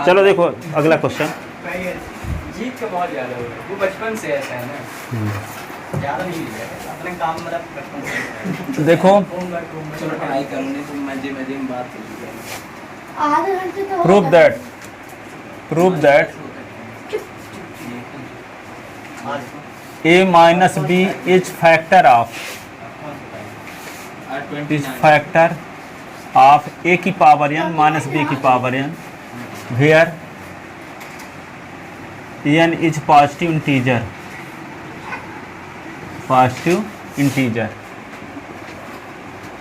चलो देखो अगला क्वेश्चन। जीत का बहुत ज्यादा हो गया, वो बचपन से ऐसा है ना, ज्यादा नहीं लिया है अपने काम, मतलब बचपन से देखो चलो पढ़ाई करूँगी तो मजे मजे में बात होगी। आधे घंटे तो prove that a minus b is factor of a की पावर n माइनस b की power n where n is positive integer.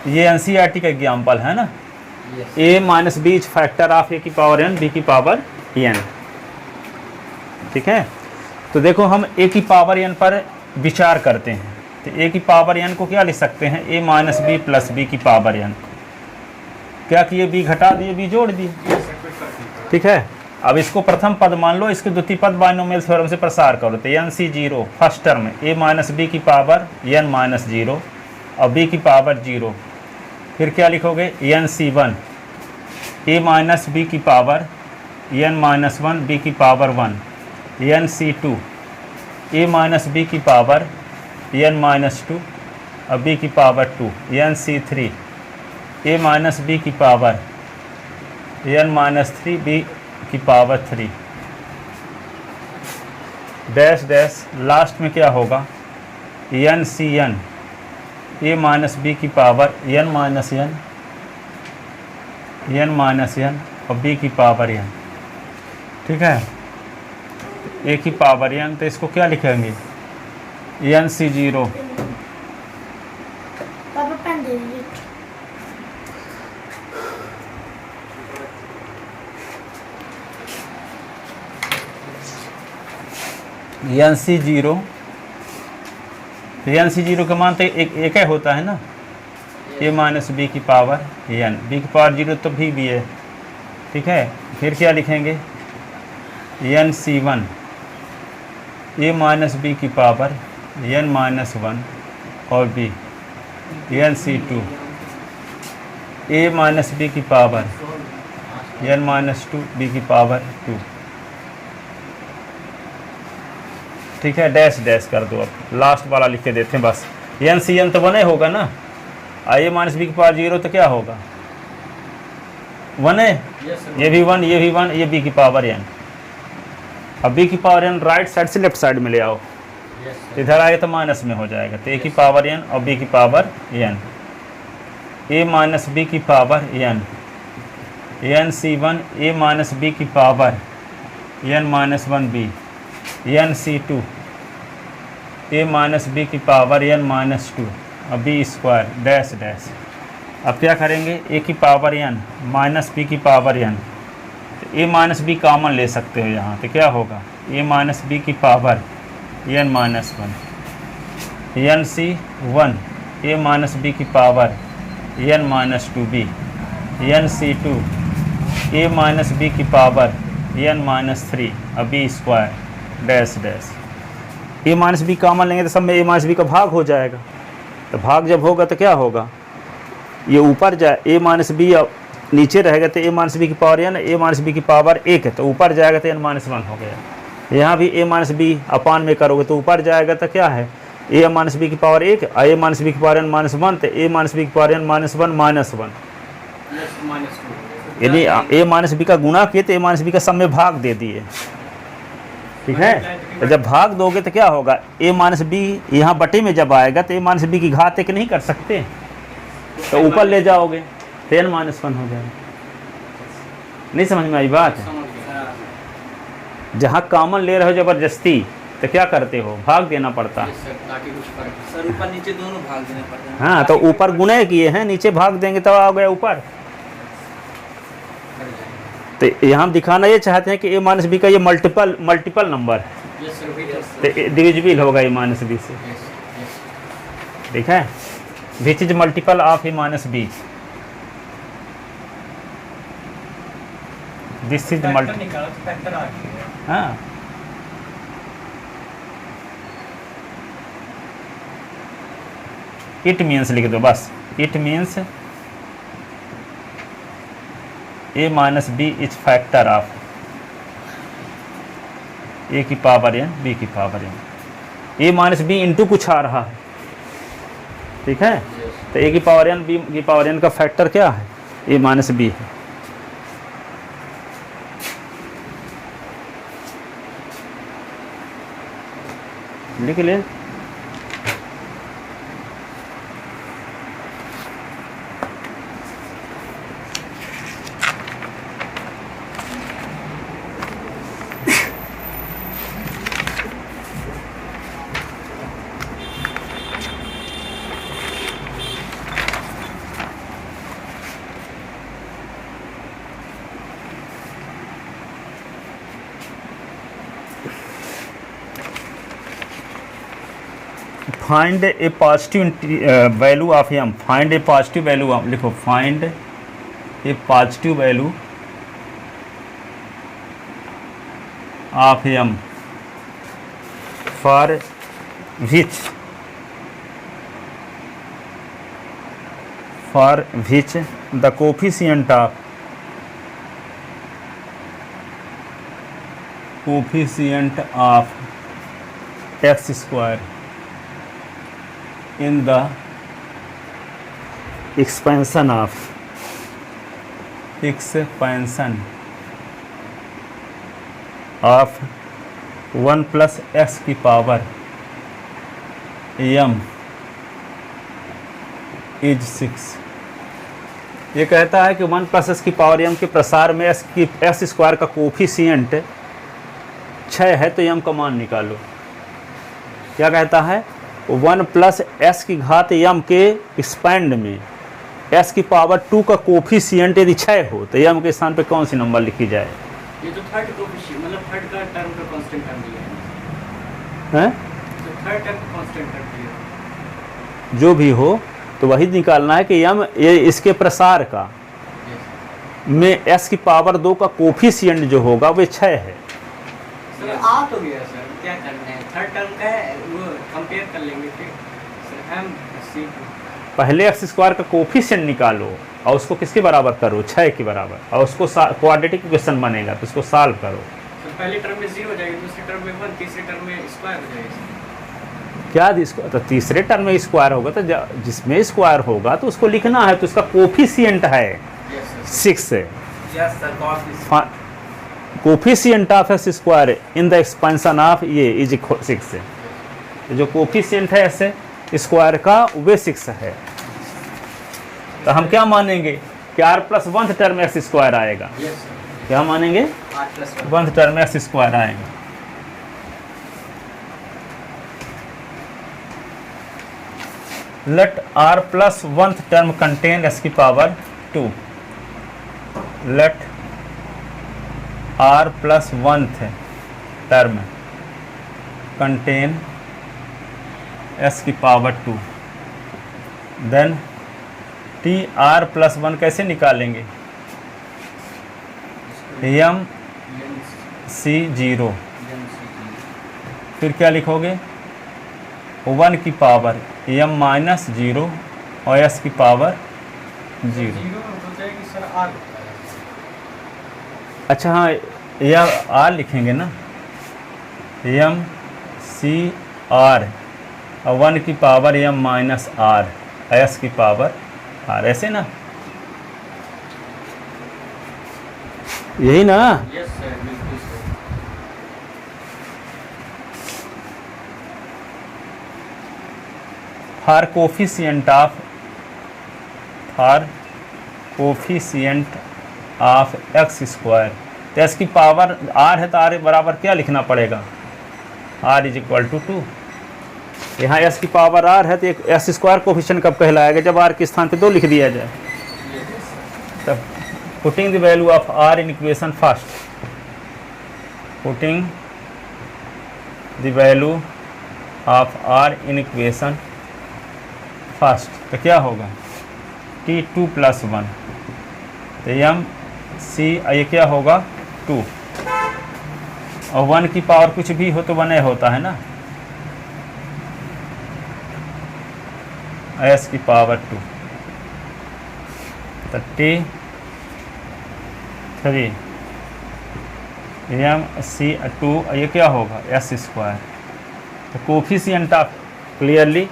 ये एनसीईआरटी का एग्जाम्पल है ना। a minus b is factor of a की पावर n b की power n। ठीक है, तो देखो हम a की पावर n पर विचार करते हैं, तो a की पावर n को क्या लिख सकते हैं, a minus b plus b की पावर n। क्या किए, b घटा दिए, b जोड़ दिए। ठीक है, अब इसको प्रथम पद मान लो, इसके द्वितीय पद बाइनोमियल थ्योरम से प्रसार करो, तो n C zero first term a minus b की पावर n माइनस जीरो और b की पावर जीरो। फिर क्या लिखोगे, n C one a minus b की power n minus one b की power one. N C two a minus b की power n minus two और b की power two. N C three a minus b की power n minus three b की power three. Dash dash last में क्या होगा, n C n a minus b की power n minus n और b की पावर n। ठीक है, a की पावर n, तो इसको क्या लिखेंगे, एन सी जीरो पापा पेन दे दीजिए। N C zero, n C zero का मान तो एक ही होता है ना, a माइनस बी की पावर n, b की पावर जीरो तो भी है। ठीक है, फिर क्या लिखेंगे, n C one a minus b की पावर n माइनस वन और b। N C two a minus b की power n minus two b की पावर टू। ठीक है, डैश डैश कर दो, अब लास्ट वाला लिख के देते हैं बस। एन सी एन तो वन होगा ना, a माइनस बी की पावर जीरो तो क्या होगा, वन है, ये भी वन, ये भी वन, ये b की पावर n। अब b की पावर n राइट साइड से लेफ्ट साइड में ले आओ, इधर आएगा तो माइनस में हो जाएगा, तो a की पावर n और b की power n। a minus b की power n, n C one a minus b की power n minus one b। N C two a minus b की पावर n माइनस टू और b square dash dash. अब क्या करेंगे, a की power n minus b की power n, तो a minus b common ले सकते हो यहाँ, तो क्या होगा, a माइनस बी की power n minus one. N C one a minus b की power n minus two b। N C two a minus b की पावर n माइनस थ्री और b square dash dash. a minus b common लेंगे तो सब में a minus B का भाग हो जाएगा, तो भाग जब होगा तो क्या होगा, ये ऊपर जाए, a माइनस बी नीचे रहेगा तो a माइनस बी की power n, a minus b की पावर एक है तो ऊपर जाएगा तो n माइनस वन हो गया। यहाँ भी a माइनस बी अपान में करोगे तो ऊपर जाएगा तो क्या है, a माइनस बी की पावर एक, a माइनस बी की पावर n माइनस वन, तो a माइनस बी की power n minus one minus one. यानी a माइनस बी का गुणा किए तो a माइनस बी का सब में भाग दे दिए। ठीक है, तो जब भाग दोगे तो क्या होगा, a माइनस बी यहाँ बटे में जब आएगा तो a माइनस बी की घात एक नहीं कर सकते, तो ऊपर ले जाओगे तो n माइनस वन हो जाएगा। नहीं समझ में आई बात है, जहाँ कॉमन ले रहे हो जबरदस्ती तो क्या करते हो, भाग देना पड़ता है। सर ऊपर नीचे दोनों भाग देने पड़ते हैं। हाँ, तो ऊपर गुणे किए हैं, नीचे भाग देंगे तब आ गया ऊपर। तो यहाँ दिखाना ये चाहते हैं कि a माइनस बी का ये मल्टीपल नंबर है, तो डिविजिबल होगा a माइनस बी से। ठीक है, which is multiple of a minus b, this is multiple. हाँ, इट मीन्स लिख दो बस, it means a minus b is factor of a की पावर एन बी की power n. A minus b into कुछ आ रहा है, ठीक है, तो ए की पावर एन बी की पावर एन का फैक्टर क्या है, ए माइनस बी है। लिख ले। Find a positive value of M, find a positive value of, लिखो find a positive value of m for which the coefficient of x square in the expansion of 1 plus x की power m is 6। ये कहता है कि 1 plus s की power m के प्रसार में एक्स स्क्वायर का कोफिशिएंट 6 है, तो m का मान निकालो। क्या कहता है, 1 प्लस एस की घात यम के एक्सपैंड में एस की पावर 2 का कोफिशिएंट यदि 6 हो तो यम के स्थान पे कौन सी नंबर लिखी जाए? ये तो थर्ड कोफिशिएंट मतलब थर्ड का टर्म का कांस्टेंट टर्म दिया है, हैं? तो थर्ड टर्म कांस्टेंट टर्म दिया है। जो भी हो तो वही निकालना है कि यम ये इसके प्रसार का में एस की पावर 2 का कोफिशिएंट जो होगा वो 6 है। सर आ तो गया सर, क्या करना है, थर्ड टर्म का है वो कंपेयर कर लेंगे फिर सर। हम सी पहले एक्स स्क्वायर का कोफिशिएंट निकालो और उसको किसके बराबर करो, 6 के बराबर, और उसको क्वाड्रेटिक इक्वेशन बनेगा तो उसको सॉल्व करो। सर पहले टर्म में 0 हो जाएगा, दूसरे टर्म में 1, तीसरे टर्म में स्क्वायर हो जाएगा। क्या तो तीसरे टर्म में स्क्वायर होगा तो जिसमें स्क्वायर होगा तो उसको लिखना है, तो उसका कोफिशिएंट है 6 है। Yes sir, coefficient of x square in the expansion of ये इज 6 है। जो कोफिशिएंट है ऐसे स्क्वायर का वे 6 है। तो हम क्या मानेंगे कि r plus 1th term x square आएगा। यस सर, क्या मानेंगे, 1th टर्म एक्स स्क्वायर आएगा। Let r plus 1th term contain x की power 2। Let r plus 1th term contain s की power 2। Then t r plus 1 कैसे निकालेंगे, m c 0, फिर क्या लिखोगे 1 की पावर m माइनस 0 और s की पावर 0। 0 हो जाएगी सर r। अच्छा हाँ, यह r लिखेंगे ना, m c r और 1 की power m minus r, s की पावर r, ऐसे ना, यही ना। यस सर, बिल्कुल sir. For coefficient of x square, तो एस की पावर r है तो r बराबर क्या लिखना पड़ेगा, r इज इक्वल टू 2। यहाँ s की पावर r है तो एक एक्स स्क्वायर कोफिशिएंट कब कहलाएगा, जब r के स्थान पे 2 लिख दिया जाए। तब putting the value of r in equation first, putting the value of r in equation first, तो क्या होगा t2 प्लस 1, तो m c ये क्या होगा 2, और 1 की पावर कुछ भी हो तो 1 होता है ना, s की पावर 2, तो t 3 एम सी 2, ये क्या होगा एस स्क्वायर। तो coefficient of clearly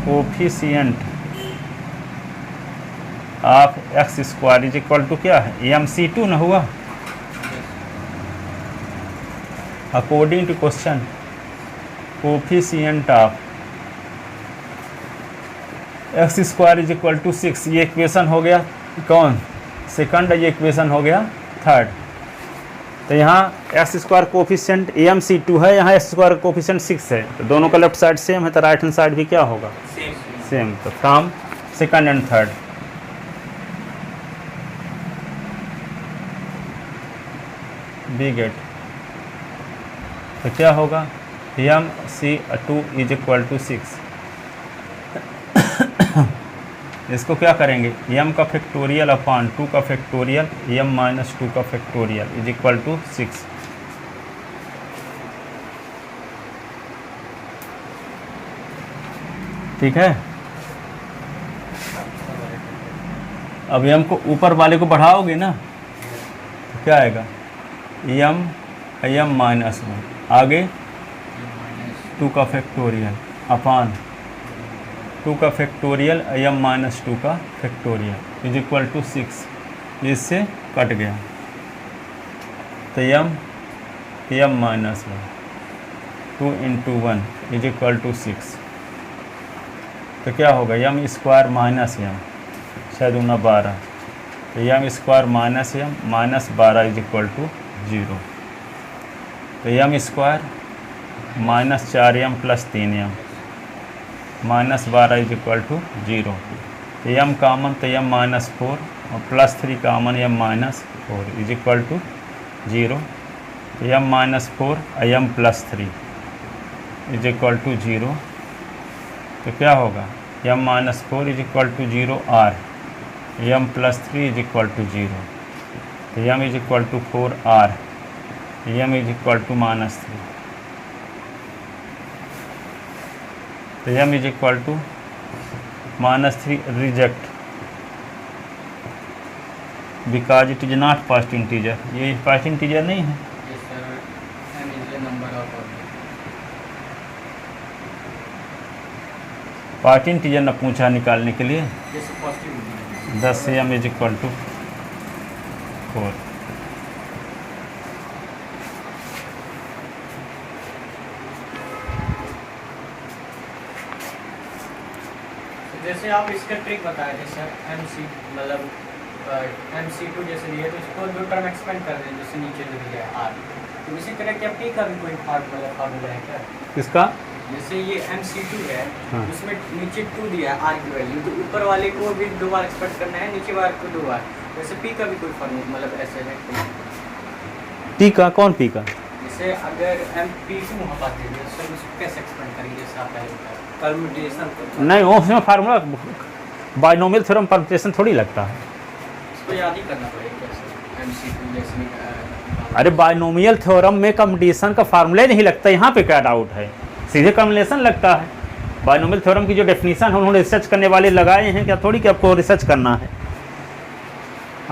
coefficient of x square is equal to क्या है एम सी 2 ना हुआ। According to question coefficient of x square is equal to 6, ये इक्वेशन हो गया कौन सेकंड, ये इक्वेशन हो गया थर्ड। तो यहाँ x square coefficient m C 2 है, यहाँ एक्स स्क्वायर कोफिशिएंट 6 है, तो दोनों का लेफ्ट साइड सेम है, तो राइट हैंड साइड भी क्या होगा सेम। तो from second and third we get, तो क्या होगा m C 2 is equal to 6। इसको क्या करेंगे m का फैक्टोरियल अपॉन 2 का फैक्टोरियल m माइनस 2 का फैक्टोरियल इज इक्वल टू 6। ठीक है। अब m को ऊपर वाले को बढ़ाओगे ना तो क्या आएगा m माइनस 1, आगे 2 का फैक्टोरियल अपॉन 2 का फैक्टोरियल m माइनस 2 का फैक्टोरियल इज इक्वल टू 6, इससे कट गया तो m minus 1 2 into 1 is equal to 6, तो क्या होगा m स्क्वायर माइनस m 6 दूना 12, तो m square minus m minus 12 is equal to 0, तो m square minus 4m plus 3m minus 12 is equal to 0, तो m कामन तो m माइनस 4 और plus 3 common m minus 4 is equal to 0, तो m minus 4 m plus 3 is equal to 0, तो क्या होगा m minus 4 is equal to 0 r m plus 3 is equal to 0, तो m is equal to 4 r m is equal to minus 3, तो m is equal to minus 3 reject because it is not first integer, ये first integer नहीं है। First integer न पूछा निकालने के लिए 10 से m इज इक्वल टू 4। जैसे आप इसका ट्रिक बताए थे सर MC मतलब MC2 जैसे दिए तो इसको 2 टर्म एक्सपेंड कर दें जैसे नीचे जो दिया है R, तो इसी तरह क्या P का भी कोई फार्मूला है क्या किसका? जैसे ये MC2 है हाँ। उसमें नीचे 2 दिया है R की वैल्यू, तो ऊपर वाले को भी 2 बार एक्सपेंड करना है, नीचे वाले को 2 बार, वैसे P का भी कोई फार्मूला मतलब ऐसे है P का कौन P का? जैसे अगर MP2 वहाँ पाते हैं तो उसको कैसे एक्सपेंड करेंगे जैसे आप पहले परम्यूटेशन नहीं वो उसमें फार्मूला बाइनोमियल थ्योरम परम्यूटेशन थोड़ी लगता है। इसको याद ही करना पड़ेगा MC2 जैसे अरे बाइनोमियल थ्योरम में कम्यूटेशन का फार्मूला नहीं लगता, यहाँ पे क्या डाउट है, सीधे कम्यूटेशन लगता है। बाइनोमियल थ्योरम की जो डेफिनेशन है उन्होंने रिसर्च करने वाले लगाए हैं, क्या थोड़ी कि आपको रिसर्च करना है,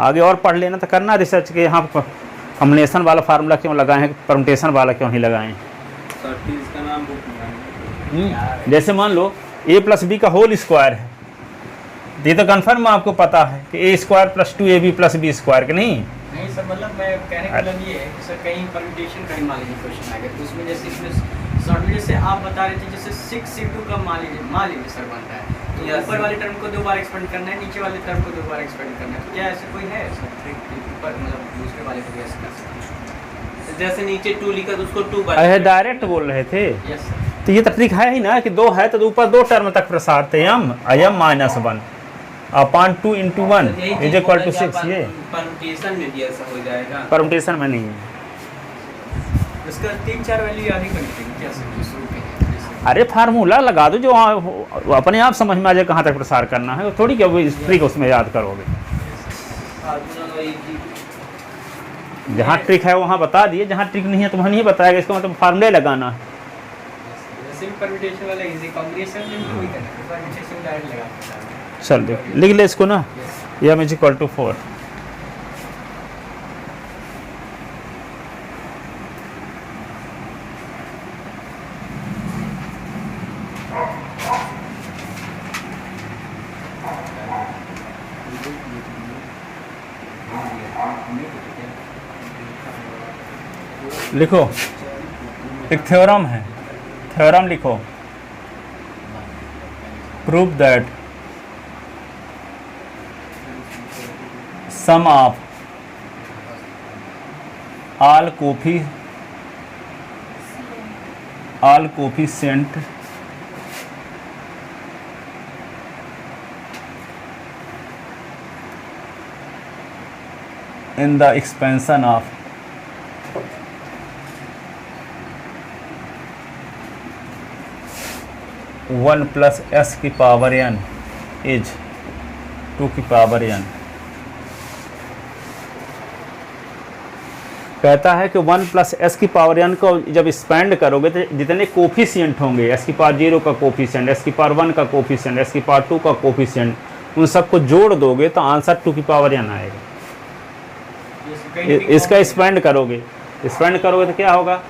आगे और पढ़ लेना तो करना रिसर्च के यहाँ कम्यूटेशन वाला फार्मूला क्यों लगाए हैं, परम्यूटेशन वाला क्यों नहीं लगाए हैं। जैसे मान लो a प्लस बी का होल स्क्वायर है, ये तो कन्फर्म आपको पता है कि a square plus 2ab plus b square के नहीं सर, मतलब मैं कहने का मतलब ये है कि सर कहीं परम्यूटेशन का ही मान लीजिए क्वेश्चन आ गया तो उसमें जैसे इसमें शॉर्ट में जैसे आप बता रहे थे जैसे 6c2 का मान लीजिए सर बनता है, तो ऊपर वाले टर्म को 2 बार एक्सपेंड करना है, नीचे वाले टर्म को 2 बार एक्सपेंड करना है, तो क्या ऐसे कोई है सर ट्रिक ऊपर मतलब दूसरे वाले को भी ऐसे कर सकते हैं? जैसे नीचे 2 लिखा तो उसको 2 बार अरे डायरेक्ट बोल रहे थे, यस सर। तो ये तकनीक है ही ना कि 2 है तो ऊपर 2 टर्म तक प्रसार थे m minus 1 upon 2 into 1 is equal to 6, ये परम्यूटेशन में भी ऐसा हो जाएगा, परम्यूटेशन में नहीं है। इसका 3-4 वैल्यू याद ही करनी चाहिए क्या सर शुरू में जैसे अरे फार्मूला लगा दो जो अपने आप समझ में आ जाए कहाँ तक प्रसार करना है, थोड़ी क्या वो ट्रिक उसमें याद करोगे, जहाँ ट्रिक है वहाँ बता दिए, जहाँ ट्रिक नहीं है तो वहाँ नहीं बताएगा, इसका मतलब फार्मूले लगाना है। जैसे भी परम्यूटेशन वाला इजी, कॉम्बिनेशन में भी वही करना है, परम्यूटेशन डायरेक्ट लगा सकता है। चल देख लिख ले इसको ना, m इज इक्वल टू 4। लिखो, एक थ्योरम है, थ्योरम लिखो, prove that sum of all coefficient in the expansion of one plus s की पावर n इज 2 की पावर n। कहता है कि 1 प्लस एस की पावर n को जब एक्सपेंड करोगे तो जितने कोफिशिएंट होंगे, एस की पावर 0 का कोफिशिएंट, एस की पावर 1 का कोफिशिएंट, एस की पावर 2 का कोफिशिएंट, उन सबको जोड़ दोगे तो आंसर 2 की पावर n आएगा। इसका एक्सपेंड करोगे तो क्या होगा,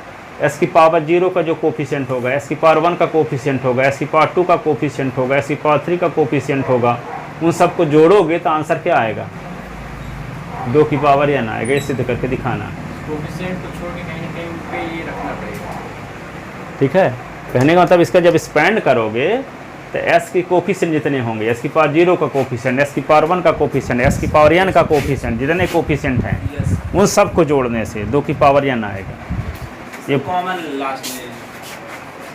एस की पावर 0 का जो कोफिशिएंट होगा, एस की पावर 1 का कोफिशिएंट होगा, एस की पावर 2 का कोफिशिएंट होगा, एस की पावर 3 का कोफिशिएंट होगा, उन सबको जोड़ोगे तो आंसर क्या आएगा, 2 की पावर n आएगा। ये सिद्ध करके दिखाना। कोफिशिएंट को छोड़ के कहीं ना कहीं पे ये रखना पड़ेगा। ठीक है, कहने का मतलब इसका जब एक्सपेंड करोगे तो एस की कोफिशिएंट जितने होंगे, एस की पावर 0 का कोफिशिएंट, एस की पावर 1 का कोफिशिएंट, एस की पावर n का कोफिशिएंट, जितने कोफिशिएंट हैं उन सबको जोड़ने से 2 की पावर n आएगा। ये कॉमन लास्ट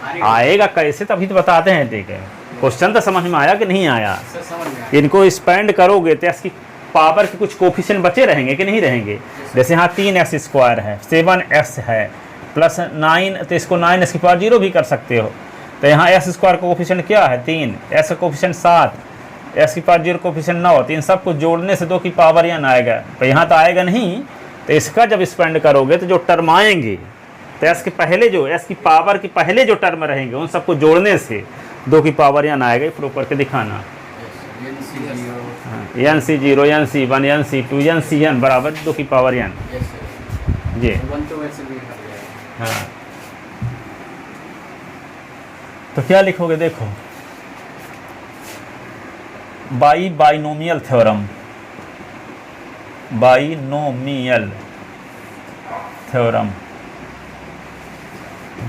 में आएगा कैसे तभी तो बताते हैं। ठीक है, क्वेश्चन तो समझ में आया कि नहीं आया। सर समझ में आया। इनको एक्सपेंड करोगे तो इसकी पावर के कुछ कोफिशिएंट बचे रहेंगे कि नहीं रहेंगे। जैसे यहाँ 3x स्क्वायर है, 7x है, प्लस 9, तो इसको 9 की पावर 0 भी कर सकते हो। तो यहाँ s स्क्वायर का कोफिशिएंट क्या है 3, s का कोफिशिएंट 7, s की पावर 0 कोफिशिएंट 9, तो इन सबको जोड़ने से 2 की पावर n आएगा। तो यहाँ तो आएगा नहीं, तो इसका जब एक्सपेंड करोगे तो जो टर्म आएंगे तो एस के पहले जो एस की पावर के पहले जो टर्म रहेंगे उन सबको जोड़ने से 2 की पावर n आएगा। प्रूव करके दिखाना। NC0, NC1, NC2, NCn बराबर 2 की पावर n। जी हाँ, तो क्या लिखोगे देखो, binomial theorem, binomial theorem,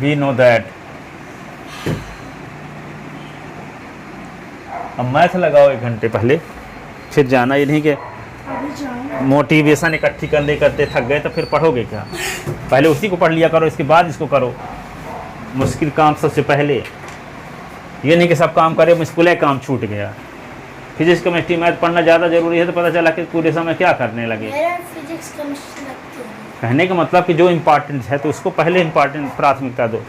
we know that। अब मैथ लगाओ 1 घंटे पहले, फिर जाना। ये नहीं कि अभी जाऊँ। मोटिवेशन इकट्ठी करते करते थक गए तो फिर पढ़ोगे क्या। पहले उसी को पढ़ लिया करो, इसके बाद इसको करो। मुश्किल काम सबसे पहले, ये नहीं कि सब काम करे मुश्किल काम छूट गया। फिजिक्स केमिस्ट्री मैथ पढ़ना ज़्यादा ज़रूरी है तो पता चला कि पूरे समय क्या करने लगे। मेरा फिजिक्स केमिस्ट्री लगती है। कहने का मतलब कि जो इम्पोर्टेंट है तो उसको पहले इम्पोर्टेंट प्राथमिकता दो।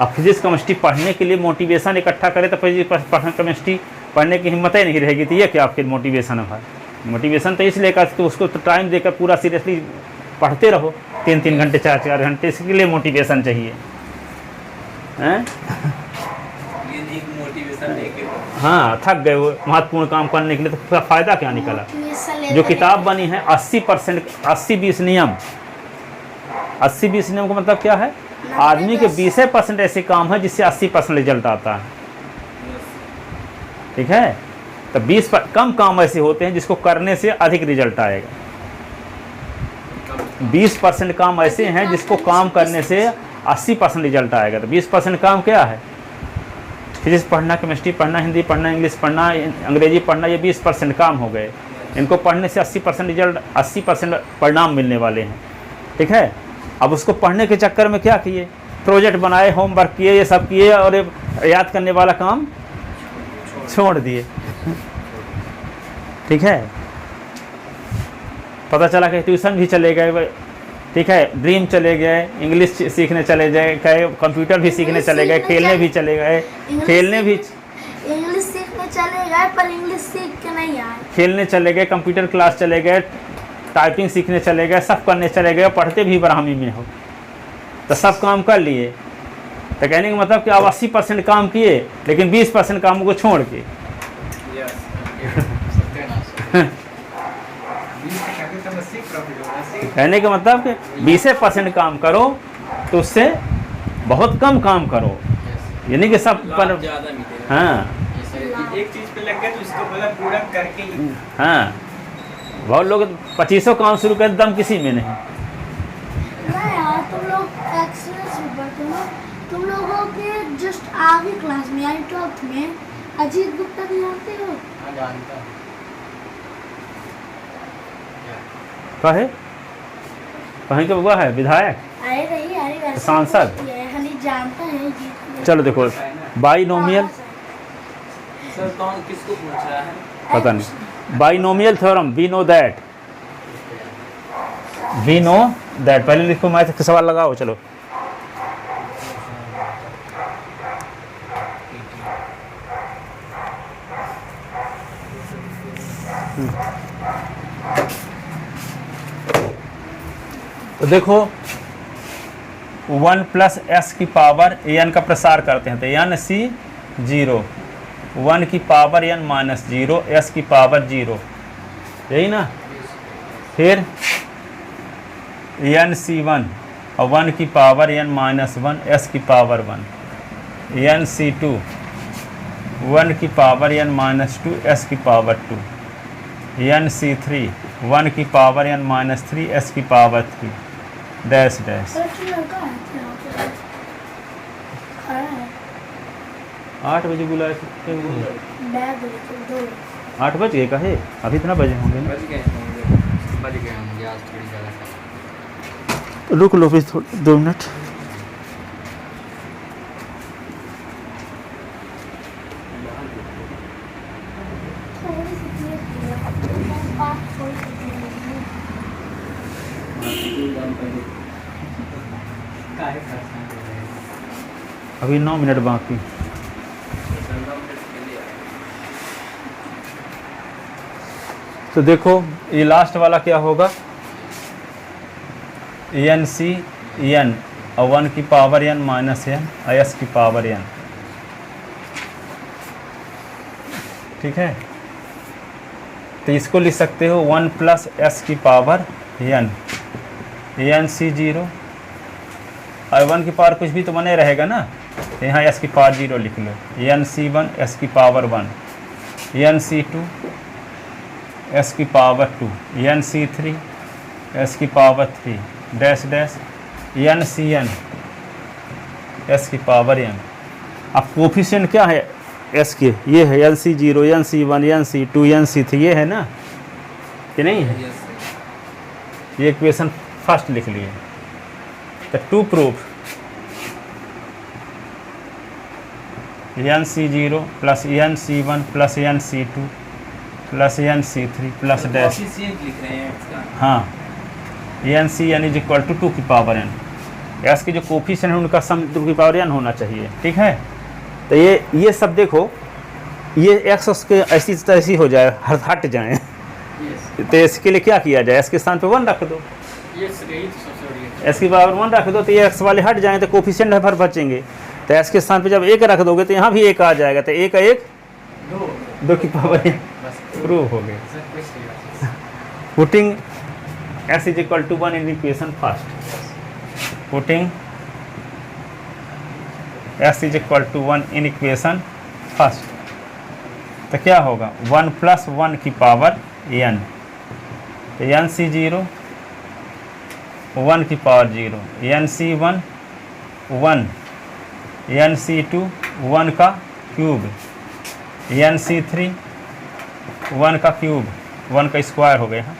अब फिजिक्स केमिस्ट्री पढ़ने के लिए मोटिवेशन इकट्ठा करे तो फिजिक्स केमिस्ट्री पढ़ने की हिम्मत ही नहीं रहेगी। तो ये क्या आपके मोटिवेशन है भाई। मोटिवेशन तो इसलिए कर कि उसको तो टाइम देकर पूरा सीरियसली पढ़ते रहो, 3-3 घंटे 4-4 घंटे, इसके लिए मोटिवेशन चाहिए हैं। मोटिवेशन लेके हाँ, थक गए वो महत्वपूर्ण काम करने के लिए, तो फ़ायदा क्या निकला। जो किताब बनी है 80% 80-20 नियम, 80-20 नियम का मतलब क्या है, आदमी के 20% ऐसे काम है जिससे 80% रिजल्ट आता है। ठीक है, तो 20 कम काम ऐसे होते हैं जिसको करने से अधिक रिजल्ट आएगा। 20% काम ऐसे हैं जिसको काम करने से 80% रिजल्ट आएगा। तो 20% काम क्या है, फिजिक्स पढ़ना, केमिस्ट्री पढ़ना, हिंदी पढ़ना, इंग्लिश पढ़ना, अंग्रेजी पढ़ना, ये 20% काम हो गए। इनको पढ़ने से 80% रिजल्ट, 80% परिणाम मिलने वाले हैं। ठीक है, अब उसको पढ़ने के चक्कर में क्या किए, प्रोजेक्ट बनाए, होमवर्क किए, ये सब किए और याद करने वाला काम छोड़ दिए। ठीक है, पता चला कि ट्यूशन भी चले गए। ठीक है, ड्रीम चले गए, इंग्लिश सीखने चले गए, कंप्यूटर भी सीखने चले गए, खेलने भी चले गए, इंग्लिश सीखने चले गए पर इंग्लिश सीख के नहीं आए। खेलने चले गए, कंप्यूटर क्लास चले गए, टाइपिंग सीखने चले गए, सब करने चले गए, पढ़ते भी ब्राह्मी में हो। तो सब काम कर लिए, तो कहने का मतलब कि आप 80% काम किए लेकिन 20% काम को छोड़ के। यस सत्यानाश 20% तो बस प्रॉफिट होगा सिर्फ। कहने का मतलब कि 20% काम करो तो उससे बहुत कम काम करो, यानी कि सब पर। लाभ ज़्यादा मिलेगा। हाँ जैसे एक चीज पे लग गए तो उसको मतलब पूरा करके ही। हाँ, बहुत लोग 2500 काम शुरू कर दम किसी में नहीं। ना यार तुम लोग एक्सेलेंस में पढ़ते हो, तुम लोगों के जस्ट आगे क्लास में यानी 12th में अजीत गुप्ता को जानते हो? हाँ जानता हूँ। कहे कहीं का हुआ है विधायक अरे नहीं अरे वैसे सांसद? ये खाली जानता है जी। चलो देखो, बाइनोमियल, सर कौन किसको पूछ रहा है? पता नहीं, binomial theorem, we know that, we know that. पहले लिखो, मैथ का सवाल लगाओ। चलो तो देखो 1 + s की पावर n का प्रसार करते हैं तो n c 0, 1 की पावर n - 0, s की पावर 0, यही ना। फिर n c 1 और 1 की पावर n - 1, s की पावर 1, n c 2, 1 की पावर n - 2, s की पावर 2, n c 3, 1 की पावर n - 3, s की पावर 3, डैश डैश। लड़का है यहाँ पे खड़ा है 8 बजे बुलाए थे, बैग लेके दो 8 बज गए कहे, अभी इतना बजे होंगे ना। बच गए होंगे आज थोड़ी ज़्यादा। रुक लो फिर 2 मिनट। थोड़ी सी तेज किया बात थोड़ी सी तेज काहे करते हैं? अभी 9 मिनट बाकी। तो देखो ये लास्ट वाला क्या होगा, n c n और 1 की पावर n - n और s की पावर n, ठीक है। तो इसको लिख सकते हो 1 + s की पावर n, n c 0 और 1 की पावर कुछ भी तो बने रहेगा ना, तो यहाँ s की पावर 0 लिख लो, n c 1 s की पावर 1, n c 2 s की पावर 2, n c 3 s की power 3, dash dash, n c n s की पावर n। अब कोफिशिएंट क्या है s के, ये है n c 0, n c 1, n c 2, n c 3, ये है ना कि नहीं है। Yes sir. ये इक्वेशन फर्स्ट लिख लिए। तो to proof n c 0 + n c 1 + n c 2 + n c 3 plus dash, coefficient लिख रहे हैं इसका। हाँ, n c n = 2 की पावर n, s के जो कोफिशिएंट है उनका सम 2 की पावर n होना चाहिए, ठीक है। तो ये सब देखो, ये x उसके ऐसी तैसी हो जाए, हट जाए, यस तो इसके लिए क्या किया जाए, s के स्थान पे 1 रख दो, यस यही तो सबसे बड़ी s की पावर 1 रख दो, तो ये x वाले हट जाएँ तो कोफिशिएंट भर बचेंगे। तो s के स्थान पे जब 1 रख दोगे तो यहाँ भी 1 आ जाएगा, तो 1 का 1 दो 2 की पावर n बस प्रूव हो गए। सर कुछ नहीं। Putting s = 1 in equation first, putting s = 1 in equation first, तो क्या होगा 1 + 1 की पावर n, तो n c 0 1 की power 0, n c 1 1, n c 2 1 का क्यूब, n c 3 1 का क्यूब, 1 का स्क्वायर हो गया,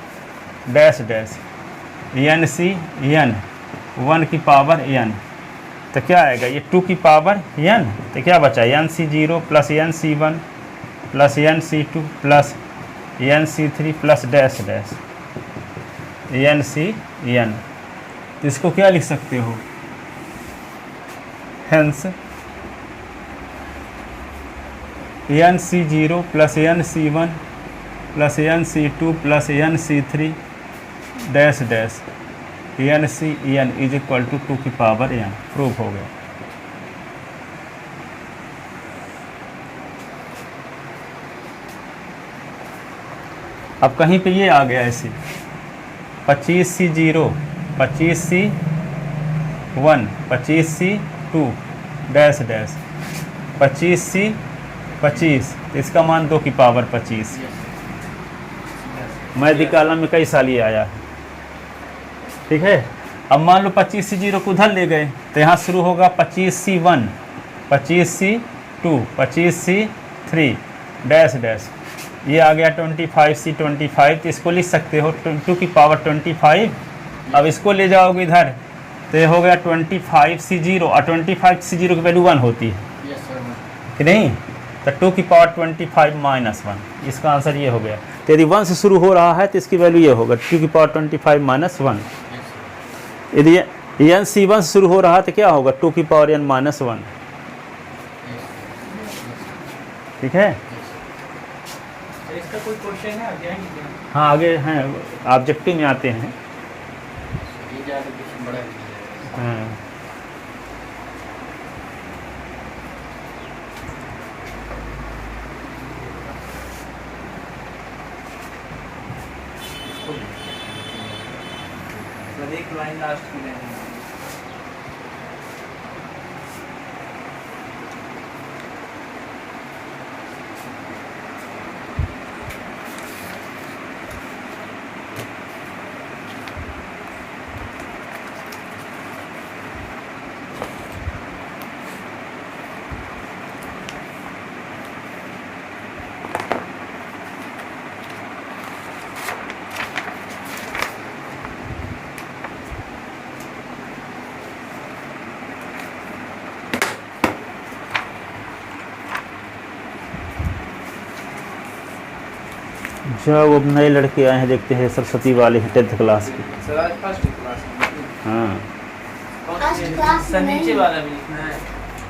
dash dash, n c n 1 की पावर n, तो क्या आएगा ये 2 की पावर n, तो क्या बचा n c 0 + n c 1 + n c 2 + n c 3 plus dash dash n c n। तो इसको क्या लिख सकते हो, hence n c 0 + n c 1 + n c 2 + n c 3 dash dash, n c n = 2 की पावर n, प्रूफ हो गया। अब कहीं पे ये आ गया ऐसे 25C0, 25C1, 25C2 dash dash 25C25, तो इसका मान 2 की पावर 25। मैथ कॉलम में कई साल ये आया है, ठीक है। अब मान लो 25C0 को उधर ले गए तो यहाँ शुरू होगा 25C1, 25C2, 25C3 dash dash, ये आ गया 25C25, तो इसको लिख सकते हो 2 की पावर 25। अब इसको ले जाओगे इधर तो ये हो गया 25C0, और 25C0 की वैल्यू 1 होती है कि नहीं, तो 2 की पावर 25 माइनस 1, इसका आंसर ये हो गया। तो यदि 1 से शुरू हो रहा है तो इसकी वैल्यू ये होगा 2 की पावर 25 माइनस 1। यदि n C1 से शुरू हो रहा है तो क्या होगा 2 की पावर n माइनस 1, ठीक है। तो इसका कोई क्वेश्चन है आगे आएंगे क्या? हाँ आगे हैं, ऑब्जेक्टिव में आते हैं। ये ज़्यादा क्वेश्चन बड़ा है। हाँ सर एक लाइन लास्ट की लाइन है। जब अब नए लड़के आए हैं, देखते हैं सरस्वती वाले हैं 10th क्लास के। सर आज फर्स्ट क्लास में हाँ फर्स्ट क्लास सर में नीचे नहीं। वाला भी लिखना है,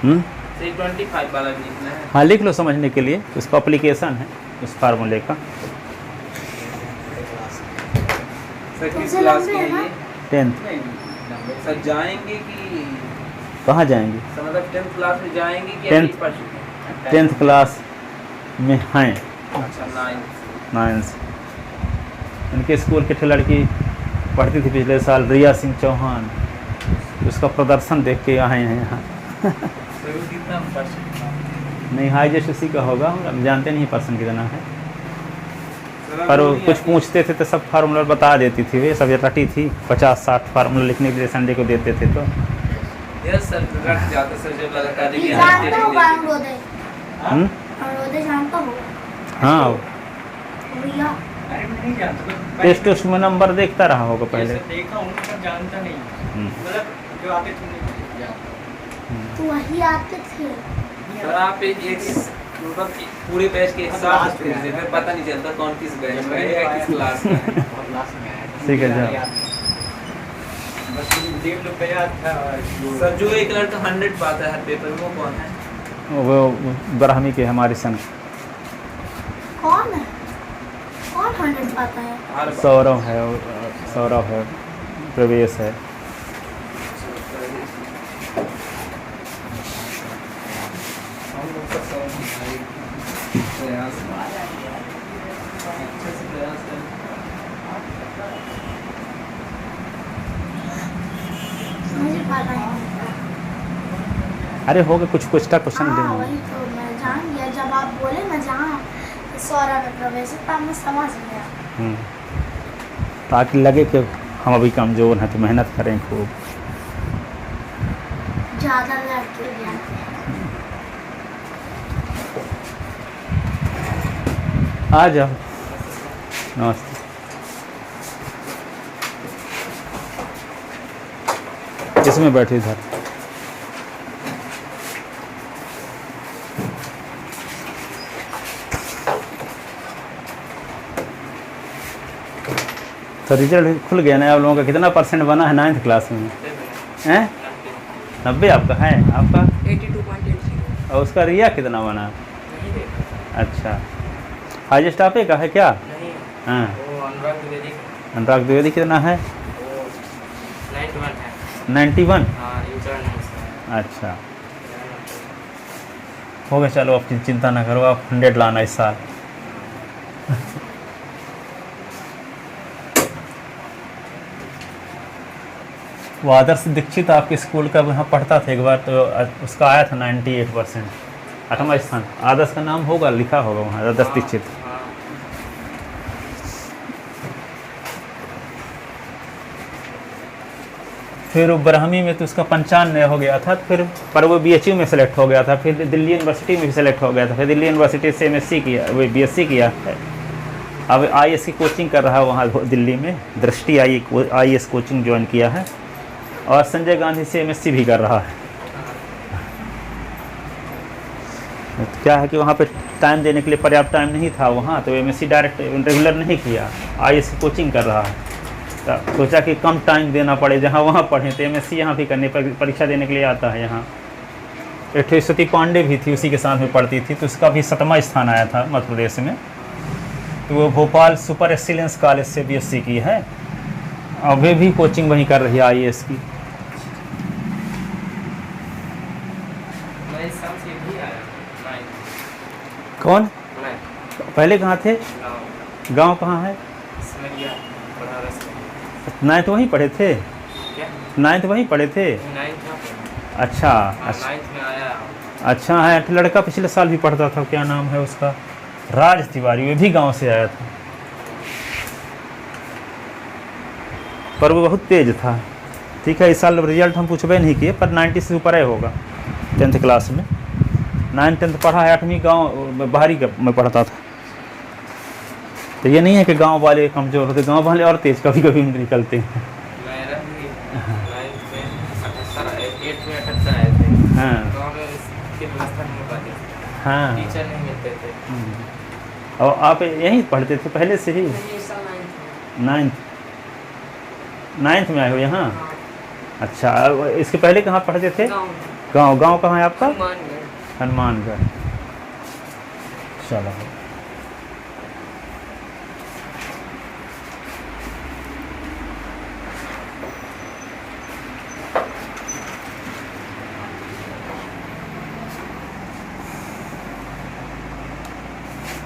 हम्म, सर 25 वाला भी लिखना है। हाँ लिख लो समझने के लिए, उसका एप्लीकेशन है उस फार्मूले का। सर किस तुमसे क्लास लंबे के है ना? लिए 10th। सर जाएंगे कि कहाँ जाएंगे? सर मतलब 10th क्लास में जाएंगे कि 10th 10th क्लास में हैं, अच्छा 9th। 9th। उनके स्कूल के लड़की पढ़ती थी पिछले साल, रिया सिंह चौहान, उसका प्रदर्शन देख के आए हैं यहाँ। सर वो कितना परसेंट? नहीं हाई जस्ट उसी का होगा, हम जानते नहीं पर्सन कितना है, सर पर वो नहीं कुछ आती। पूछते थे तो सब फार्मूला बता देती थी, वे सब रटी थी 50-60 फार्मूला लिखने के लिए संडे को देते थे। तो यस सर रट जाता सर जब लगातार ये ये जानता होगा अनुरोधे, हम्म, अनुरोधे जानता होगा हाँ भैया। अरे मैं नहीं जानता, तो टेस्ट उस्ट में नंबर देखता रहा होगा पहले। जैसे देखा हूँ पर जानता नहीं, हम्म। मतलब जो आते थे नहीं जानता। तो वही आते थे। सर आप एक मतलब कि पूरे बैच के एक साथ लास्ट में थे, आया। फिर पता नहीं चलता कौन किस बैच में है या किस क्लास में है। बहुत लास्ट में आया था। ठीक है, जाओ। याद नहीं। बस ये देव लोग का याद था और वो- सर जो एक लड़का 100 पाता है हर पेपर में वो कौन है? वो ब्राह्मी के हमारे संग कौन है? कौन 100 पाता है? हर बार। सौरभ है, सौरभ है, प्रवेश है। हम लोग का सब हमारे प्रयास अच्छे से प्रयास करें। मुझे पता है। अरे हो गए कुछ कुछ का क्वेश्चन हाँ देंगे। वही तो मैं जान गया, जब आप बोले ना जहाँ सौरभ में प्रवेश है, तब मैं समझ गया। ताकि लगे कि हम अभी कमज़ोर हैं तो मेहनत करें खूब। ज़्यादा लड़के जाते हैं। आ जाओ, नमस्ते। किसमें बैठे इधर? तो रिजल्ट खुल गया ना आप लोगों का? कितना परसेंट बना है 9th क्लास में? हैं 90 आपका है? आपका 82.80 और उसका रिया कितना बना? नहीं देखा। अच्छा, हाईएस्ट आपे का है क्या? नहीं हाँ, वो अनुराग द्विवेदी अनुराग द्विवेदी कितना है? वो 91 है। 91। हाँ इंटर्न है उसका। अच्छा हो गया, चलो अब चिंता ना करो, आप 100 लाना इस साल। वो आदर्श दीक्षित आपके स्कूल का यहाँ पढ़ता था एक बार, तो उसका आया था 98%, 8वां स्थान। आदर्श का नाम होगा, लिखा होगा वहाँ, आदर्श दीक्षित। हाँ। फिर वो ब्राह्मी में तो उसका 95 हो गया था, फिर पर वो BHU में सेलेक्ट हो गया था, फिर दिल्ली यूनिवर्सिटी में भी सेलेक्ट हो गया था, फिर दिल्ली यूनिवर्सिटी से MSc किया, वो BSc किया है। अब IAS की कोचिंग कर रहा है वहाँ दिल्ली में, दृष्टि IAS कोचिंग ज्वाइन किया है, और संजय गांधी से MSc भी कर रहा है। तो क्या है कि वहाँ पे टाइम देने के लिए पर्याप्त टाइम नहीं था वहाँ, तो MSc डायरेक्ट रेगुलर नहीं किया, IAS की कोचिंग कर रहा है। तो सोचा कि कम टाइम देना पड़े, जहाँ वहाँ पढ़ें, तो MSc यहाँ भी करने पर परीक्षा देने के लिए आता है यहाँ। श्रुति पांडे भी थी, उसी के साथ में पढ़ती थी, तो उसका भी 7वां स्थान आया था मध्य प्रदेश में। तो वो भोपाल सुपर एक्सीलेंस कॉलेज से BSc की है, अभी भी कोचिंग वहीं कर रही है IAS की। मैं इस साल से भी आया 9 कौन? पहले कहाँ थे? गाँव गांव कहाँ है? सिमरिया बनारस में। 9th वहीं पढ़े थे? क्या 9th वहीं पढ़े थे? 9th कहाँ पे? अच्छा, हाँ, अच्छा 9th में आया। अच्छा है। एक लड़का पिछले साल भी पढ़ता था, क्या नाम है उसका? राज तिवारी, वो भी गांव से आया था, पर वो बहुत तेज था। ठीक है, इस साल रिजल्ट हम पूछबे नहीं किए, पर 90 से ऊपर है होगा 10th क्लास में। 9th 10th पढ़ा है, 8वीं गांव बाहरी में पढ़ता था। तो ये नहीं है कि गांव वाले कमज़ोर होते, गांव वाले और तेज कभी कभी निकलते हैं। मेरा भी 9th में 8th में 78 आए थे। हाँ गाँव में इसकी व्यवस्था नहीं हो पाती थी, हाँ। टीचर नहीं मिलते थे। और आप यहीं पढ़ते थे पहले से ही? 9th में आए हो यहाँ? अच्छा, इसके पहले कहाँ पढ़ते थे? गांव कहाँ है आपका? हनुमानगढ़। चलो,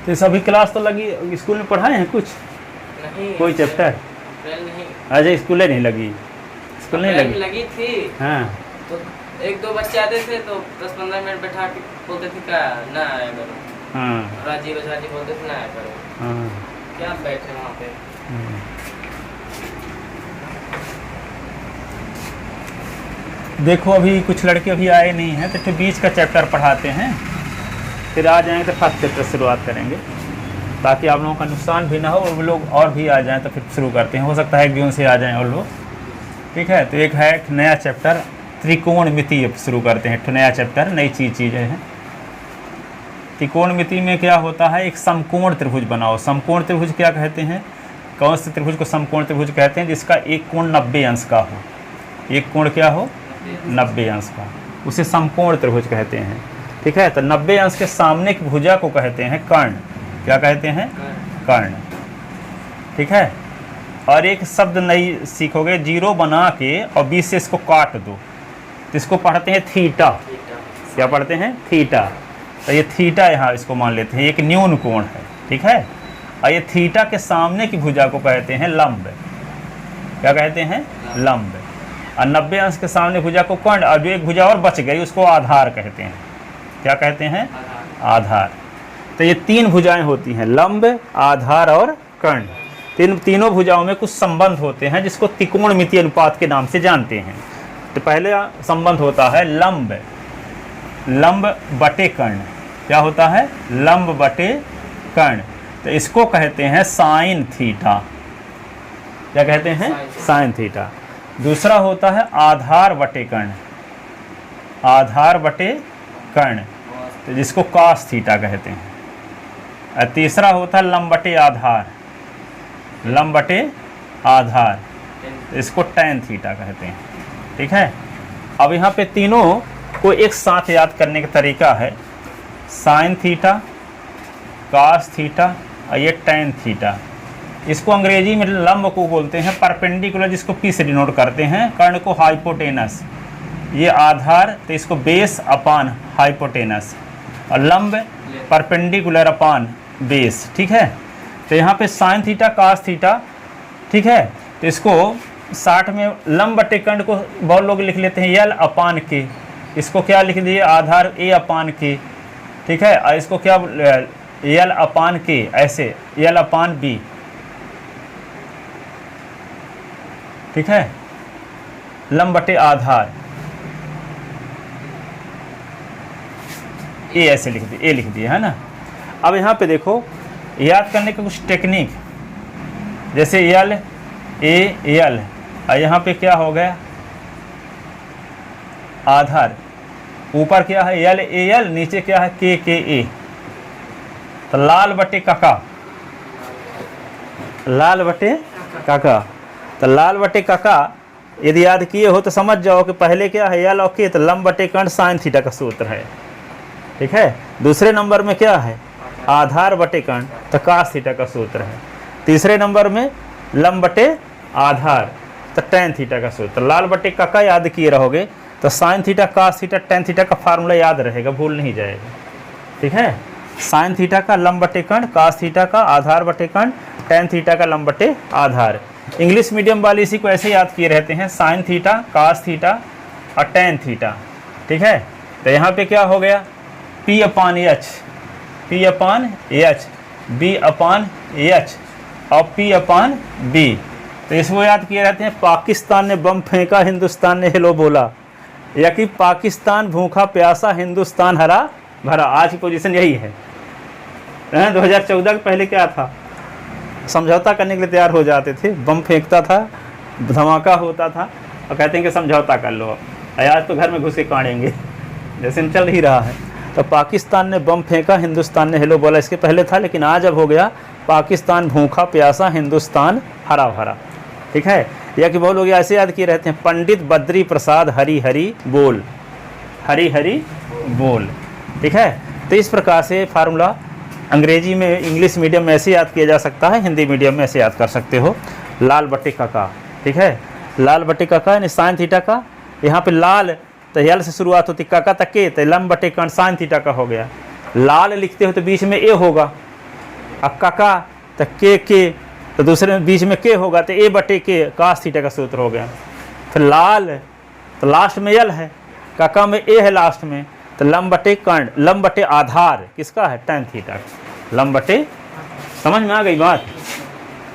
तो सभी क्लास तो लगी, स्कूल में पढ़ाए हैं कुछ? नहीं, कोई चैप्टर? अप्रैल नहीं, अच्छा, स्कूल नहीं लगी? स्कूल नहीं अप्रैल में लगी? लगी थी। हाँ तो 1-2 बच्चे आते थे तो 10-15 मिनट बैठा के बोलते थे क्या ना आया करो। हाँ राजीव बोलते थे ना आया करो, हाँ क्या बैठे वहाँ पे। देखो, अभी कुछ लड़के अभी आए नहीं हैं, तो फिर बीच का चैप्टर पढ़ाते हैं, फिर आ जाएंगे तो फर्स्ट चैप्टर शुरुआत करेंगे, ताकि आप लोगों का नुकसान भी ना हो और वो लोग और भी आ जाएं, तो फिर शुरू करते हैं। हो सकता है 1 जून से आ जाएं और लोग। ठीक है, तो एक है एक नया चैप्टर त्रिकोणमिति, शुरू करते हैं। एक नया चैप्टर, नई चीज़ है। त्रिकोणमिति में क्या होता है? एक समकोण त्रिभुज बनाओ। समकोण त्रिभुज क्या कहते हैं? कौन से त्रिभुज को समकोण त्रिभुज कहते हैं? जिसका एक कोण 90 अंश का हो। एक कोण क्या हो? 90 अंश का, उसे समकोण त्रिभुज कहते हैं। ठीक है, तो 90 अंश के सामने की भुजा को कहते हैं कर्ण। क्या कहते हैं? कर्ण। ठीक है, और एक शब्द नई सीखोगे, 0 बना के और 20 से इसको काट दो, तो इसको पढ़ते हैं थीटा। क्या पढ़ते हैं? थीटा। तो ये थीटा यहाँ इसको मान लेते हैं, एक न्यून कोण है। ठीक है, और ये थीटा के सामने की भुजा को कहते हैं लंब। क्या कहते हैं? लंब। और 90 अंश के सामने भुजा को कर्ण, और जो एक भुजा और बच गई उसको आधार कहते हैं। क्या कहते हैं? आधार। तो ये 3 भुजाएं होती हैं, लंब, आधार और कर्ण। तीनों भुजाओं में कुछ संबंध होते हैं, जिसको त्रिकोणमिति अनुपात के नाम से जानते हैं। तो पहले संबंध होता है लंब, लंब बटे कर्ण। क्या होता है? लंब बटे कर्ण। तो इसको कहते हैं साइन थीटा। क्या कहते हैं? Sine theta. दूसरा होता है आधार बटे कर्ण, आधार बटे कर्ण, तो जिसको कास थीटा कहते हैं। और तीसरा होता है लंब बटे आधार, लंब बटे आधार, तो इसको टैन थीटा कहते हैं। ठीक है, अब यहाँ पे तीनों को एक साथ याद करने का तरीका है, साइन थीटा, कास थीटा और ये टैन थीटा। इसको अंग्रेजी में लंब को बोलते हैं परपेंडिकुलर, जिसको पी से डिनोट करते हैं। कर्ण को हाइपोटेनस, ये आधार, तो इसको बेस अपान हाइपोटेनस, और लंब परपेंडिकुलर अपान बेस। ठीक है, तो यहाँ पे साइन थीटा, कास थीटा। ठीक है, तो इसको 60 में लंब बटे कर्ण को बहुत लोग लिख लेते हैं यल अपान के, इसको क्या लिख दिए आधार ए अपान के, ठीक है, और इसको क्या यल अपान के, ऐसे यल अपान बी, ठीक है, लंब बटे आधार ए ऐसे लिख दिए, ए लिख दिए है ना। अब यहाँ पे देखो याद करने का कुछ टेक्निक, जैसे यल ए यल, और यहाँ पे क्या हो गया आधार, ऊपर क्या है यल ए यल, नीचे क्या है के ए, तो लाल बटे काका, लाल बटे काका, तो लाल बटे काका यदि याद किए हो तो समझ जाओ कि पहले क्या है यल और के, तो लंब बटे कर्ण साइन थीटा का सूत्र है, ठीक है। दूसरे नंबर में क्या है आधार बटे कर्ण, तो कास थीटा का सूत्र है। तीसरे नंबर में लंब बटे आधार, तो टेन थीटा का सूत्र। लाल बटे काका याद किए रहोगे तो sine theta cos theta tan theta का फार्मूला याद रहेगा, भूल नहीं जाएगा, ठीक है। साइन थीटा का लंब बटे कर्ण, कास थीटा का आधार बटे कर्ण, टेन थीटा का लंब बटे आधार। इंग्लिश मीडियम वाले इसी को ऐसे याद किए रहते हैं, साइन थीटा कास थीटा और टेन थीटा, ठीक है। तो यहाँ पे क्या हो गया P अपान एच, P अपान एच, B अपान एच और P अपान B। तो इसको याद किए रहते हैं पाकिस्तान ने बम फेंका हिंदुस्तान ने हेलो बोला, या कि पाकिस्तान भूखा प्यासा हिंदुस्तान हरा भरा। आज की पोजीशन यही है। 2014 के पहले क्या था, समझौता करने के लिए तैयार हो जाते थे, बम फेंकता था, धमाका होता था और कहते हैं कि समझौता कर लो, आज तो घर में घुस के काटेंगे, जैसे चल ही रहा है। तो पाकिस्तान ने बम फेंका हिंदुस्तान ने हेलो बोला, इसके पहले था, लेकिन आज अब हो गया पाकिस्तान भूखा प्यासा हिंदुस्तान हरा भरा, ठीक है। या कि बहुत लोग ऐसे याद किए रहते हैं पंडित बद्री प्रसाद हरी हरी बोल, हरी हरी बोल, ठीक है। तो इस प्रकार से फार्मूला अंग्रेजी में इंग्लिश मीडियम में ऐसे याद किया जा सकता है, हिंदी मीडियम में ऐसे याद कर सकते हो, लाल बटे काका, ठीक है। लाल बटे काका यानी साइन थीटा का, यहाँ पे लाल तो यल से शुरुआत होती, काका तक के, तो लंब बटे कर्ण साइन थीटा का हो गया। लाल लिखते हो तो बीच में ए होगा, अब काका तो के, तो दूसरे में बीच में के होगा, तो ए बटे के कास थीटा का सूत्र हो गया। फिर लाल तो लास्ट में यल है, काका में ए है लास्ट में, तो लंब बटे कर्ण, लंब बटे आधार किसका है टेन थीटा, लंब बटे, समझ में आ गई बात।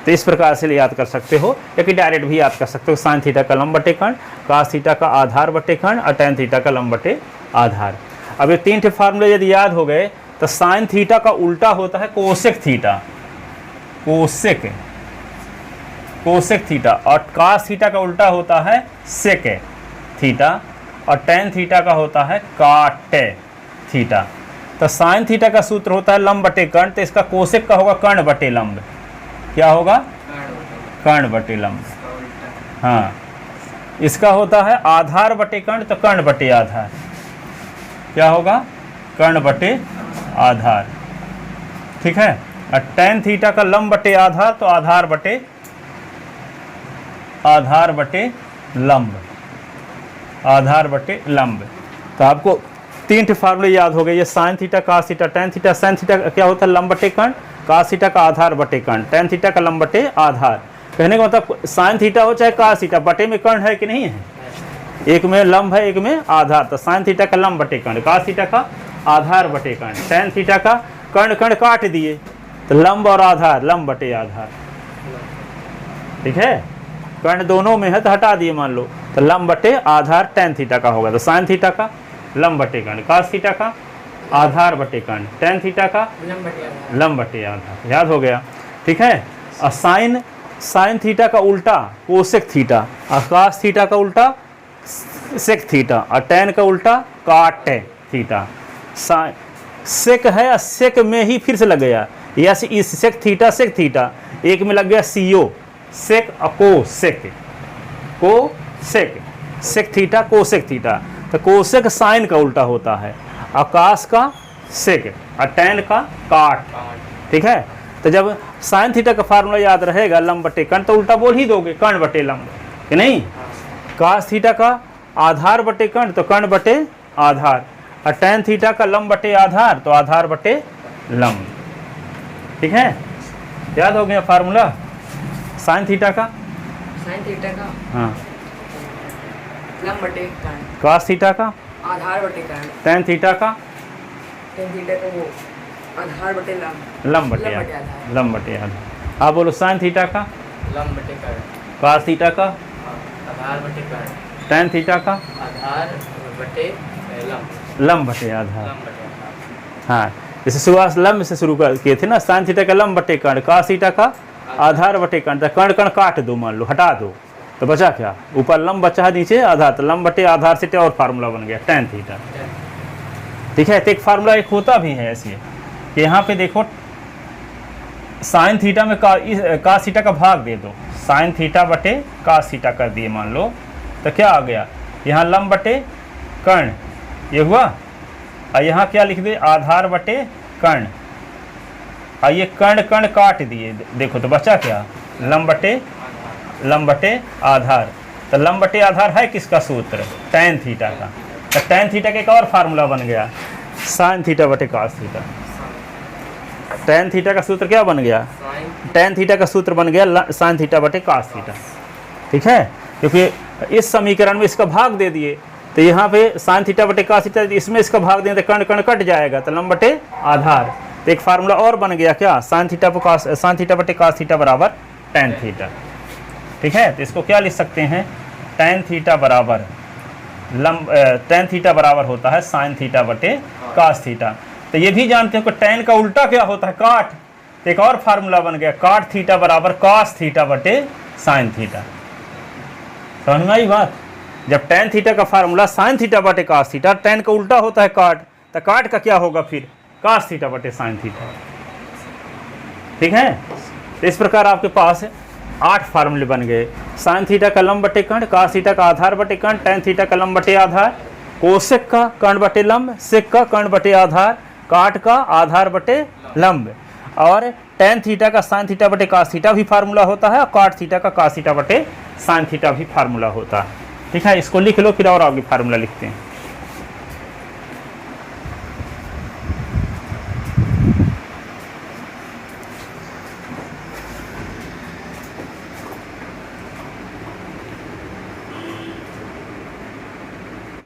तो इस प्रकार से याद कर सकते हो, या कि डायरेक्ट भी याद कर सकते हो, साइन थीटा का लंब बटे कर्ण, कास थीटा का आधार बटे कर्ण और टेन थीटा का लंब बटे आधार। अब ये तीन फार्मूले यदि याद हो गए तो साइन थीटा का उल्टा होता है कोसेक थीटा, कोसेक थीटा, और कास थीटा का उल्टा होता है सेक थीटा, और टेन थीटा का होता है काट थीटा। तो साइन थीटा का सूत्र होता है लंब बटे कर्ण, तो इसका कोसेक का होगा कर्ण बटे लंब, क्या होगा कर्ण बटे लंब, हाँ। इसका होता है आधार बटे कर्ण, तो कर्ण बटे आधार, क्या होगा कर्ण बटे आधार, ठीक है। और टेन थीटा का लंब बटे आधार, तो आधार बटे लंब, आधार बटे लंब। तो आपको तीन फार्मूले याद हो गए, ये sine theta cos theta tan theta. Sine theta क्या होता है लंब बटे कर्ण, कास थीटा का आधार बटे कर्ण, टेन थीटा का लंब बटे आधार। कहने का मतलब साइन थीटा हो चाहे कास थीटा, बटे में कर्ण है कि नहीं है, एक में लंब है एक में आधार, तो साइन थीटा का लंब बटे कर्ण, कास थीटा का आधार बटे कर्ण, टेन थीटा का कर्ण कर्ण काट दिए तो लंब और आधार, लंब बटे आधार, ठीक है। कर्ण दोनों में है तो हटा दिए मान लो, तो लंब बटे आधार टेन थीटा का होगा, तो साइन थीटा का लंब बटे कर्ण, कास थीटा का आधार बटे कर्ण, टेन थीटा का लंब बटे आधार, याद हो गया, ठीक है। और साइन थीटा का उल्टा कोसेक थीटा, और कास थीटा का उल्टा सेक थीटा, और टेन का उल्टा काट थीटा। सेक है और सेक में ही फिर से लग गया, या सेक थीटा, एक में लग गया सीओ, सेक को सेक थीटा कोसेक थीटा, तो कोसेक साइन का उल्टा होता है, आकाश का सेक और टेन का काट, ठीक है। तो जब साइन थीटा का फार्मूला याद रहेगा लंब बटे कर्ण, तो उल्टा बोल ही दोगे कर्ण बटे लंब, कि नहीं। कास थीटा का आधार बटे कर्ण, तो कर्ण बटे आधार, और टेन थीटा का लंब बटे आधार, तो आधार बटे लंब, ठीक है। याद हो गया फार्मूला साइन थीटा का। साइन थीटा का हाँ लंब बटे कर्ण, कॉस थीटा का, आधार बटे कर्ण, टेन थीटा का, टेन थीटा का वो आधार बटे लंब, लंब बटे लंब बटे आधार, आधार। लंब बटे आधार। आप बोलो साइन थीटा का, लंब बटे कर्ण, कॉस थीटा का, आधार बटे कर्ण, टेन थीटा का, आधार बटे लंब, लंब बटे आधार। लंब बटे आधार। हाँ, जैसे शुरुआत लंब से शुरू किए थे ना, साइन थीटा का लंब बटे कर्ण, कॉस थीटा का आधार बटे कर्ण। तो कर्ण कर्ण काट दो, मान लो हटा दो, तो बचा क्या? ऊपर लंब बचा है, नीचे आधार, तो लंब बटे आधार से और फार्मूला बन गया टेन थीटा। ठीक है, तो एक फार्मूला एक होता भी है ऐसे कि यहाँ पे देखो साइन थीटा में कास थीटा का भाग दे दो, साइन थीटा बटे कास थीटा कर दिए मान लो, तो क्या आ गया? यहाँ लंब बटे कर्ण, ये हुआ। और यहाँ क्या लिख दे? आधार बटे कर्ण। और ये कर्ण कर्ण काट दिए, देखो तो बचा क्या? लंब बटे आधार। तो लंब बटे आधार है किसका सूत्र? टेन थीटा का। तो टेन थीटा का एक और फार्मूला बन गया, साइन थीटा बटे कास थीटा। टेन थीटा का सूत्र क्या बन गया? टेन थीटा का सूत्र बन गया साइन थीटा बटे कास थीटा। ठीक है, क्योंकि इस समीकरण में इसका भाग दे दिए, तो यहाँ पे साइन थीटा बटे कास थीटा, इसमें इसका भाग दें तो कर्ण कर्ण कट जाएगा, तो लंब बटे आधार। तो एक फार्मूला और बन गया क्या? साइन थीटा बटे कास थीटा बराबर टेन थीटा। ठीक है, तो इसको क्या लिख सकते हैं? टेन थीटा बराबर होता है साइन थीटा बटे कास थीटा। तो ये भी जानते हो कि टेन का उल्टा क्या होता है? काट। तो एक और फार्मूला बन गया, काट थीटा बराबर कास थीटा बटे साइन थीटा। समझ में आई बात? जब टेन थीटा का फार्मूला साइन थीटा बटे कास थीटा, टेन का उल्टा होता है काट, तो काट का क्या होगा फिर? कास थीटा बटे साइन थीटा। ठीक है, तो इस प्रकार आपके पास 8 फार्मूले बन गए। साइन थीटा का लंब बटे कर्ण, कास थीटा का आधार बटे कर्ण, टेन थीटा का लंब बटे आधार, कोसेक का कर्ण बटे लंब, सेक का कर्ण बटे आधार, काट का आधार बटे लंब, और टेन थीटा का साइन थीटा बटे कास थीटा भी फार्मूला होता है, और काट थीटा का कास थीटा बटे साइन थीटा भी फार्मूला होता है। ठीक है, इसको लिख लो, फिर और आगे फार्मूला लिखते हैं।